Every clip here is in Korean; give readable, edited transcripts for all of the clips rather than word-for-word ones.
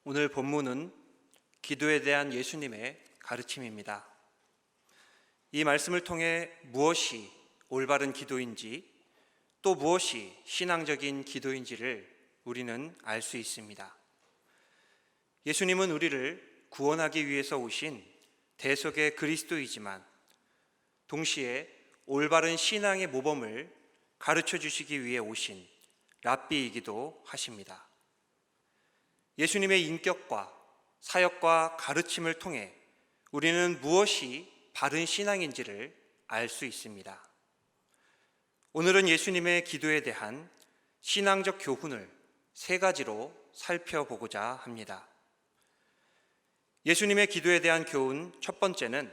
오늘 본문은 기도에 대한 예수님의 가르침입니다. 이 말씀을 통해 무엇이 올바른 기도인지 또 무엇이 신앙적인 기도인지를 우리는 알 수 있습니다. 예수님은 우리를 구원하기 위해서 오신 대속의 그리스도이지만 동시에 올바른 신앙의 모범을 가르쳐 주시기 위해 오신 랍비이기도 하십니다. 예수님의 인격과 사역과 가르침을 통해 우리는 무엇이 바른 신앙인지를 알 수 있습니다. 오늘은 예수님의 기도에 대한 신앙적 교훈을 세 가지로 살펴보고자 합니다. 예수님의 기도에 대한 교훈 첫 번째는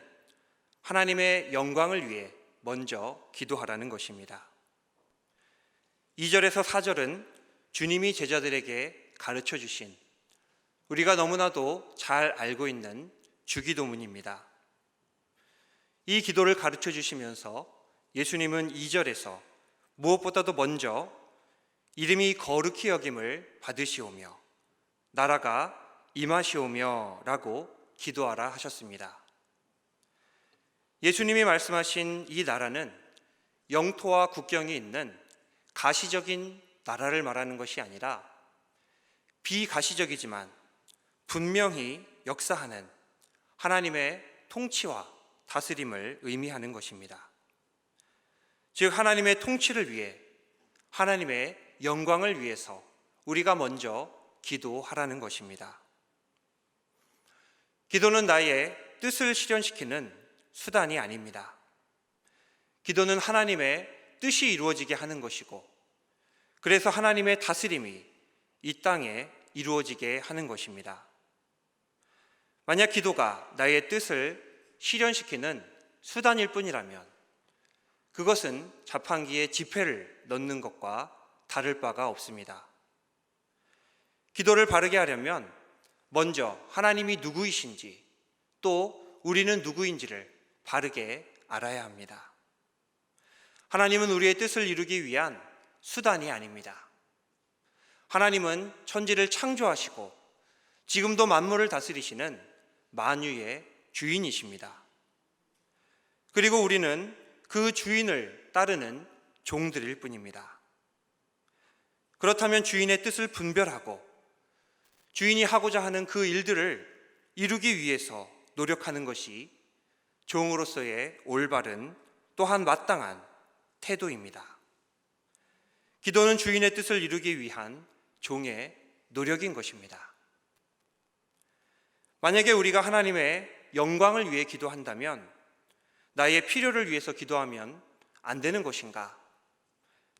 하나님의 영광을 위해 먼저 기도하라는 것입니다. 2절에서 4절은 주님이 제자들에게 가르쳐 주신 우리가 너무나도 잘 알고 있는 주기도문입니다. 이 기도를 가르쳐 주시면서 예수님은 2절에서 무엇보다도 먼저 이름이 거룩히 여김을 받으시오며 나라가 임하시오며 라고 기도하라 하셨습니다. 예수님이 말씀하신 이 나라는 영토와 국경이 있는 가시적인 나라를 말하는 것이 아니라 비가시적이지만 분명히 역사하는 하나님의 통치와 다스림을 의미하는 것입니다. 즉 하나님의 통치를 위해 하나님의 영광을 위해서 우리가 먼저 기도하라는 것입니다. 기도는 나의 뜻을 실현시키는 수단이 아닙니다. 기도는 하나님의 뜻이 이루어지게 하는 것이고 그래서 하나님의 다스림이 이 땅에 이루어지게 하는 것입니다. 만약 기도가 나의 뜻을 실현시키는 수단일 뿐이라면 그것은 자판기에 지폐를 넣는 것과 다를 바가 없습니다. 기도를 바르게 하려면 먼저 하나님이 누구이신지 또 우리는 누구인지를 바르게 알아야 합니다. 하나님은 우리의 뜻을 이루기 위한 수단이 아닙니다. 하나님은 천지를 창조하시고 지금도 만물을 다스리시는 만유의 주인이십니다. 그리고 우리는 그 주인을 따르는 종들일 뿐입니다. 그렇다면 주인의 뜻을 분별하고 주인이 하고자 하는 그 일들을 이루기 위해서 노력하는 것이 종으로서의 올바른 또한 마땅한 태도입니다. 기도는 주인의 뜻을 이루기 위한 종의 노력인 것입니다. 만약에 우리가 하나님의 영광을 위해 기도한다면 나의 필요를 위해서 기도하면 안 되는 것인가?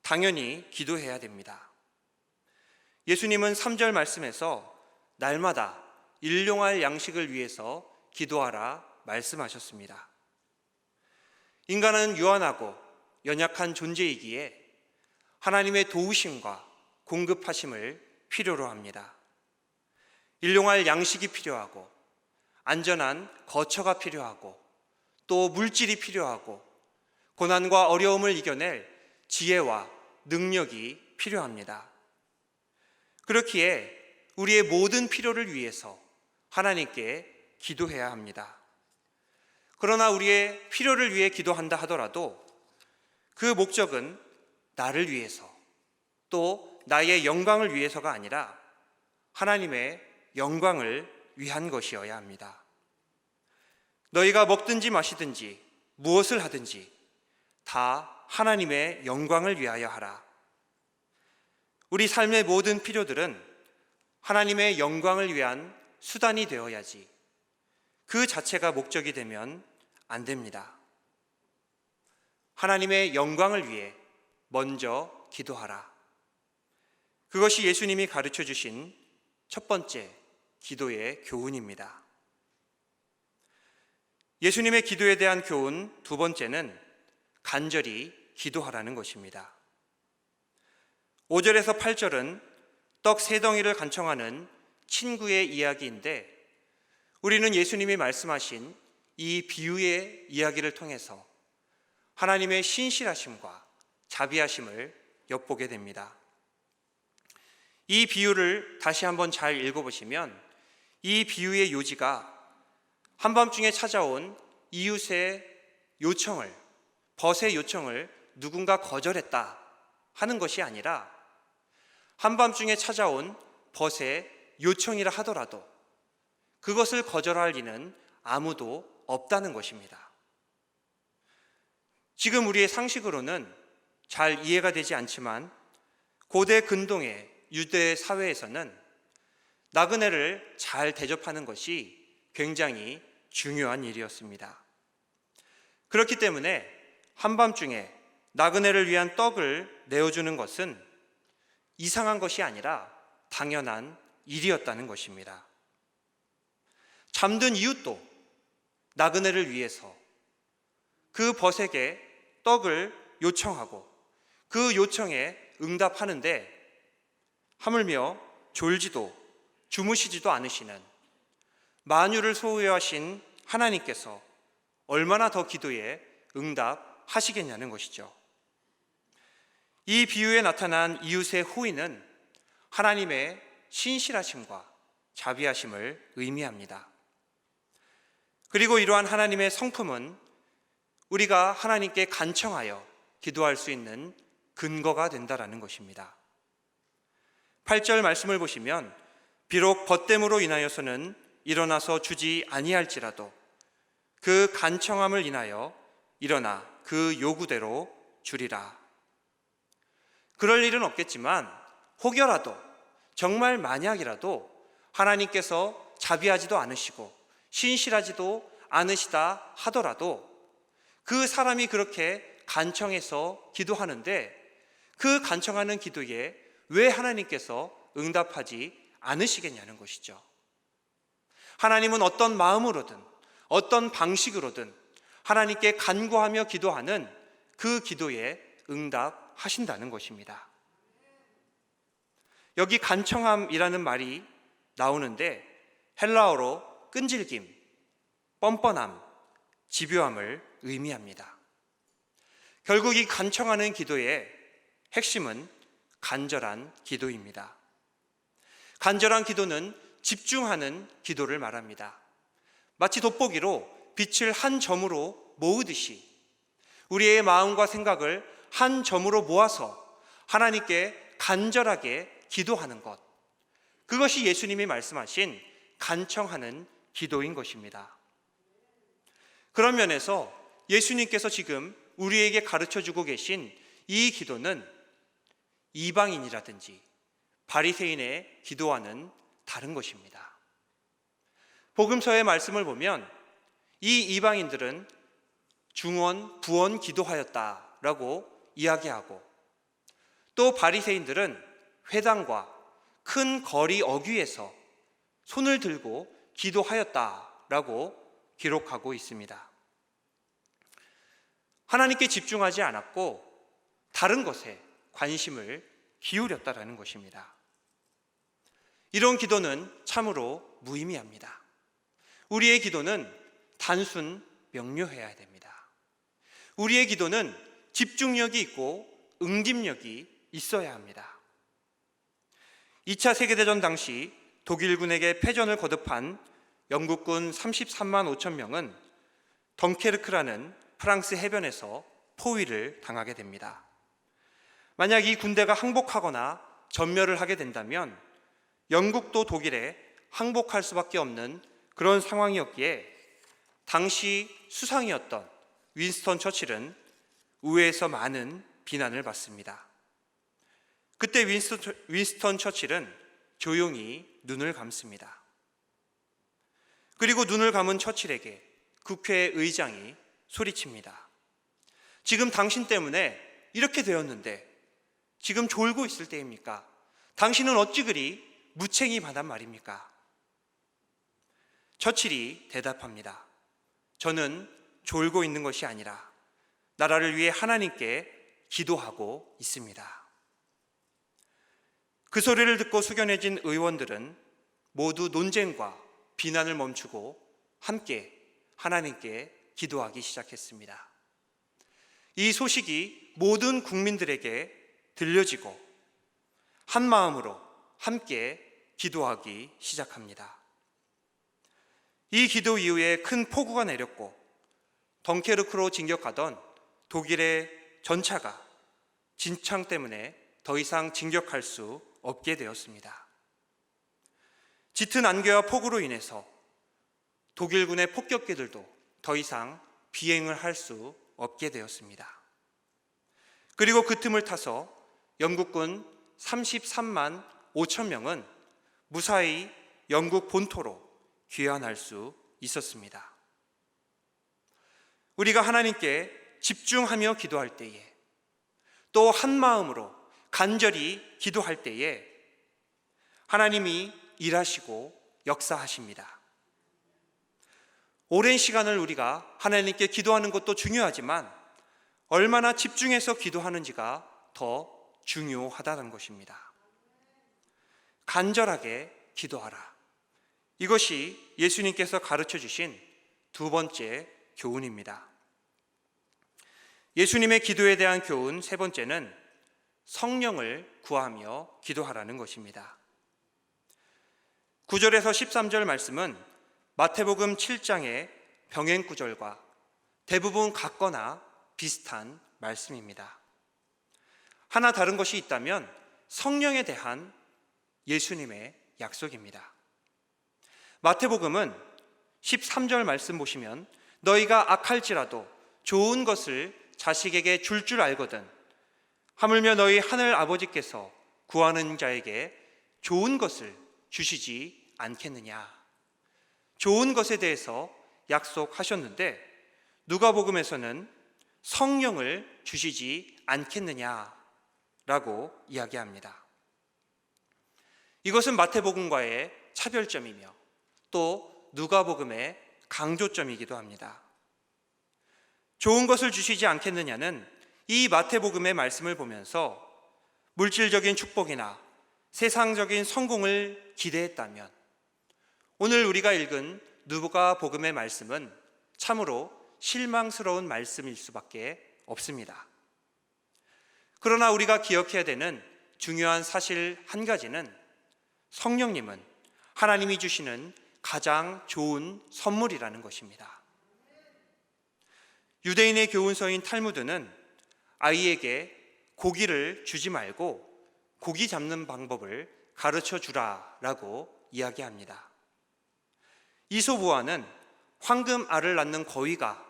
당연히 기도해야 됩니다. 예수님은 3절 말씀에서 날마다 일용할 양식을 위해서 기도하라 말씀하셨습니다. 인간은 유한하고 연약한 존재이기에 하나님의 도우심과 공급하심을 필요로 합니다. 일용할 양식이 필요하고 안전한 거처가 필요하고 또 물질이 필요하고 고난과 어려움을 이겨낼 지혜와 능력이 필요합니다. 그렇기에 우리의 모든 필요를 위해서 하나님께 기도해야 합니다. 그러나 우리의 필요를 위해 기도한다 하더라도 그 목적은 나를 위해서 또 나의 영광을 위해서가 아니라 하나님의 영광을 위한 것이어야 합니다. 너희가 먹든지 마시든지 무엇을 하든지 다 하나님의 영광을 위하여 하라. 우리 삶의 모든 필요들은 하나님의 영광을 위한 수단이 되어야지 그 자체가 목적이 되면 안 됩니다. 하나님의 영광을 위해 먼저 기도하라. 그것이 예수님이 가르쳐 주신 첫 번째 기도의 교훈입니다. 예수님의 기도에 대한 교훈 두 번째는 간절히 기도하라는 것입니다. 5절에서 8절은 떡 세 덩이를 간청하는 친구의 이야기인데 우리는 예수님이 말씀하신 이 비유의 이야기를 통해서 하나님의 신실하심과 자비하심을 엿보게 됩니다. 이 비유를 다시 한번 잘 읽어보시면 이 비유의 요지가 한밤중에 찾아온 이웃의 요청을, 벗의 요청을 누군가 거절했다 하는 것이 아니라 한밤중에 찾아온 벗의 요청이라 하더라도 그것을 거절할 리는 아무도 없다는 것입니다. 지금 우리의 상식으로는 잘 이해가 되지 않지만 고대 근동의 유대 사회에서는 나그네를 잘 대접하는 것이 굉장히 중요한 일이었습니다. 그렇기 때문에 한밤중에 나그네를 위한 떡을 내어주는 것은 이상한 것이 아니라 당연한 일이었다는 것입니다. 잠든 이웃도 나그네를 위해서 그 벗에게 떡을 요청하고 그 요청에 응답하는데 하물며 졸지도 주무시지도 않으시는 만유를 소유하신 하나님께서 얼마나 더 기도에 응답하시겠냐는 것이죠. 이 비유에 나타난 이웃의 호의는 하나님의 신실하심과 자비하심을 의미합니다. 그리고 이러한 하나님의 성품은 우리가 하나님께 간청하여 기도할 수 있는 근거가 된다라는 것입니다. 8절 말씀을 보시면 비록 벗됨으로 인하여서는 일어나서 주지 아니할지라도 그 간청함을 인하여 일어나 그 요구대로 주리라. 그럴 일은 없겠지만 혹여라도 정말 만약이라도 하나님께서 자비하지도 않으시고 신실하지도 않으시다 하더라도 그 사람이 그렇게 간청해서 기도하는데 그 간청하는 기도에 왜 하나님께서 응답하지 않으시겠냐는 것이죠. 하나님은 어떤 마음으로든 어떤 방식으로든 하나님께 간구하며 기도하는 그 기도에 응답하신다는 것입니다. 여기 간청함이라는 말이 나오는데 헬라어로 끈질김, 뻔뻔함, 집요함을 의미합니다. 결국 이 간청하는 기도의 핵심은 간절한 기도입니다. 간절한 기도는 집중하는 기도를 말합니다. 마치 돋보기로 빛을 한 점으로 모으듯이 우리의 마음과 생각을 한 점으로 모아서 하나님께 간절하게 기도하는 것, 그것이 예수님이 말씀하신 간청하는 기도인 것입니다. 그런 면에서 예수님께서 지금 우리에게 가르쳐주고 계신 이 기도는 이방인이라든지 바리새인의 기도와는 다른 것입니다. 복음서의 말씀을 보면 이 이방인들은 중언, 부언 기도하였다라고 이야기하고 또 바리새인들은 회당과 큰 거리 어귀에서 손을 들고 기도하였다라고 기록하고 있습니다. 하나님께 집중하지 않았고 다른 것에 관심을 기울였다라는 것입니다. 이런 기도는 참으로 무의미합니다. 우리의 기도는 단순 명료해야 됩니다. 우리의 기도는 집중력이 있고 응집력이 있어야 합니다. 2차 세계대전 당시 독일군에게 패전을 거듭한 영국군 33만 5천 명은 덩케르크라는 프랑스 해변에서 포위를 당하게 됩니다. 만약 이 군대가 항복하거나 전멸을 하게 된다면 영국도 독일에 항복할 수밖에 없는 그런 상황이었기에 당시 수상이었던 윈스턴 처칠은 의회에서 많은 비난을 받습니다. 그때 윈스턴 처칠은 조용히 눈을 감습니다. 그리고 눈을 감은 처칠에게 국회의장이 소리칩니다. 지금 당신 때문에 이렇게 되었는데 지금 졸고 있을 때입니까? 당신은 어찌 그리 무책임이 하단 말입니까? 처칠이 대답합니다. 저는 졸고 있는 것이 아니라 나라를 위해 하나님께 기도하고 있습니다. 그 소리를 듣고 숙연해진 의원들은 모두 논쟁과 비난을 멈추고 함께 하나님께 기도하기 시작했습니다. 이 소식이 모든 국민들에게 들려지고 한 마음으로 함께 기도하기 시작합니다. 이 기도 이후에 큰 폭우가 내렸고 덩케르크로 진격하던 독일의 전차가 진창 때문에 더 이상 진격할 수 없게 되었습니다. 짙은 안개와 폭우로 인해서 독일군의 폭격기들도 더 이상 비행을 할 수 없게 되었습니다. 그리고 그 틈을 타서 영국군 33만 5천 명은 무사히 영국 본토로 귀환할 수 있었습니다. 우리가 하나님께 집중하며 기도할 때에, 또 한마음으로 간절히 기도할 때에 하나님이 일하시고 역사하십니다. 오랜 시간을 우리가 하나님께 기도하는 것도 중요하지만 얼마나 집중해서 기도하는지가 더 중요하다는 것입니다. 간절하게 기도하라. 이것이 예수님께서 가르쳐 주신 두 번째 교훈입니다. 예수님의 기도에 대한 교훈 세 번째는 성령을 구하며 기도하라는 것입니다. 9절에서 13절 말씀은 마태복음 7장의 병행 구절과 대부분 같거나 비슷한 말씀입니다. 하나 다른 것이 있다면 성령에 대한 예수님의 약속입니다. 마태복음은 13절 말씀 보시면 너희가 악할지라도 좋은 것을 자식에게 줄 줄 알거든 하물며 너희 하늘 아버지께서 구하는 자에게 좋은 것을 주시지 않겠느냐. 좋은 것에 대해서 약속하셨는데 누가복음에서는 성령을 주시지 않겠느냐라고 이야기합니다. 이것은 마태복음과의 차별점이며 또 누가복음의 강조점이기도 합니다. 좋은 것을 주시지 않겠느냐는 이 마태복음의 말씀을 보면서 물질적인 축복이나 세상적인 성공을 기대했다면 오늘 우리가 읽은 누가복음의 말씀은 참으로 실망스러운 말씀일 수밖에 없습니다. 그러나 우리가 기억해야 되는 중요한 사실 한 가지는 성령님은 하나님이 주시는 가장 좋은 선물이라는 것입니다. 유대인의 교훈서인 탈무드는 아이에게 고기를 주지 말고 고기 잡는 방법을 가르쳐 주라라고 이야기합니다. 이소부화는 황금알을 낳는 거위가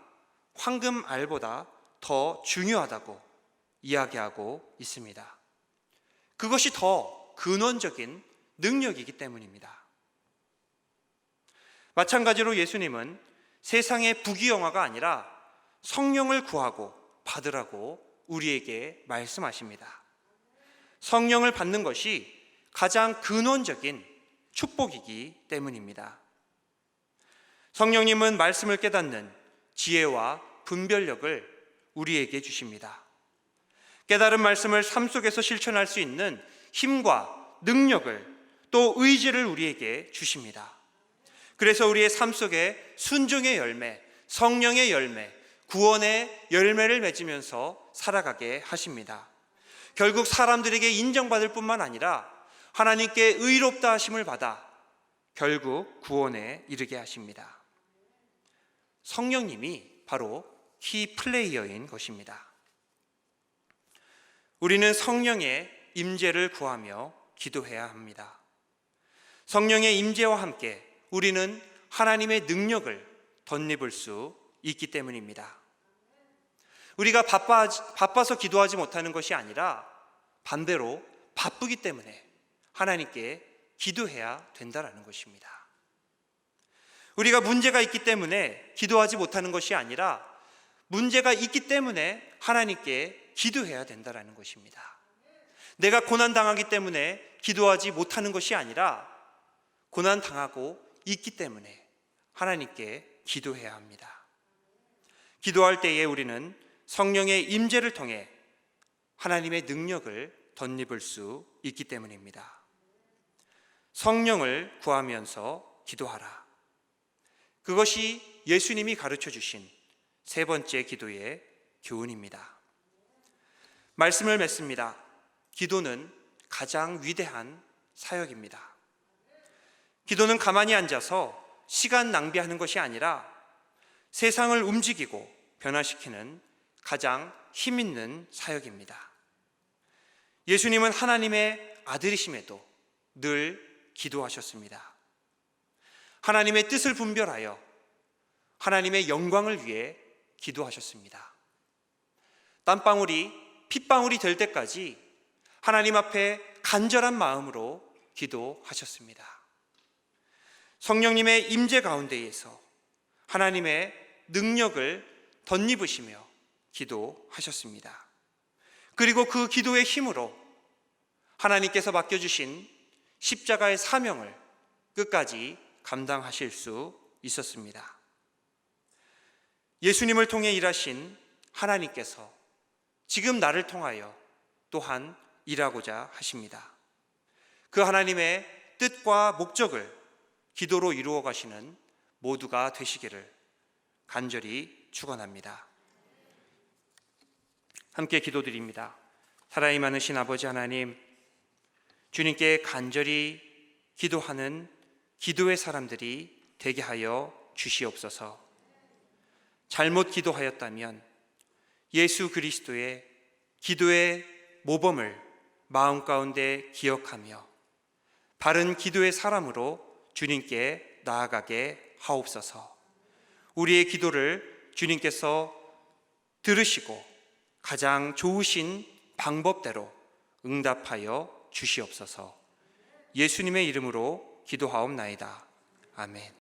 황금알보다 더 중요하다고 이야기하고 있습니다. 그것이 더 근원적인 능력이기 때문입니다. 마찬가지로 예수님은 세상의 부귀영화가 아니라 성령을 구하고 받으라고 우리에게 말씀하십니다. 성령을 받는 것이 가장 근원적인 축복이기 때문입니다. 성령님은 말씀을 깨닫는 지혜와 분별력을 우리에게 주십니다. 깨달은 말씀을 삶 속에서 실천할 수 있는 힘과 능력을 또 의지를 우리에게 주십니다. 그래서 우리의 삶 속에 순종의 열매, 성령의 열매, 구원의 열매를 맺으면서 살아가게 하십니다. 결국 사람들에게 인정받을 뿐만 아니라 하나님께 의롭다 하심을 받아 결국 구원에 이르게 하십니다. 성령님이 바로 키 플레이어인 것입니다. 우리는 성령의 임재를 구하며 기도해야 합니다. 성령의 임재와 함께 우리는 하나님의 능력을 덧입을 수 있기 때문입니다. 우리가 바빠서 기도하지 못하는 것이 아니라 반대로 바쁘기 때문에 하나님께 기도해야 된다는 것입니다. 우리가 문제가 있기 때문에 기도하지 못하는 것이 아니라 문제가 있기 때문에 하나님께 기도해야 된다는 것입니다. 내가 고난당하기 때문에 기도하지 못하는 것이 아니라 고난당하고 있기 때문에 하나님께 기도해야 합니다. 기도할 때에 우리는 성령의 임재를 통해 하나님의 능력을 덧입을 수 있기 때문입니다. 성령을 구하면서 기도하라. 그것이 예수님이 가르쳐 주신 세 번째 기도의 교훈입니다. 말씀을 맺습니다. 기도는 가장 위대한 사역입니다. 기도는 가만히 앉아서 시간 낭비하는 것이 아니라 세상을 움직이고 변화시키는 가장 힘 있는 사역입니다. 예수님은 하나님의 아들이심에도 늘 기도하셨습니다. 하나님의 뜻을 분별하여 하나님의 영광을 위해 기도하셨습니다. 땀방울이 핏방울이 될 때까지 하나님 앞에 간절한 마음으로 기도하셨습니다. 성령님의 임재 가운데에서 하나님의 능력을 덧입으시며 기도하셨습니다. 그리고 그 기도의 힘으로 하나님께서 맡겨주신 십자가의 사명을 끝까지 감당하실 수 있었습니다. 예수님을 통해 일하신 하나님께서 지금 나를 통하여 또한 일하고자 하십니다. 그 하나님의 뜻과 목적을 기도로 이루어 가시는 모두가 되시기를 간절히 축원합니다. 함께 기도드립니다. 사랑이 많으신 아버지 하나님, 주님께 간절히 기도하는 기도의 사람들이 되게 하여 주시옵소서. 잘못 기도하였다면 예수 그리스도의 기도의 모범을 마음 가운데 기억하며 바른 기도의 사람으로 주님께 나아가게 하옵소서. 우리의 기도를 주님께서 들으시고 가장 좋으신 방법대로 응답하여 주시옵소서. 예수님의 이름으로 기도하옵나이다. 아멘.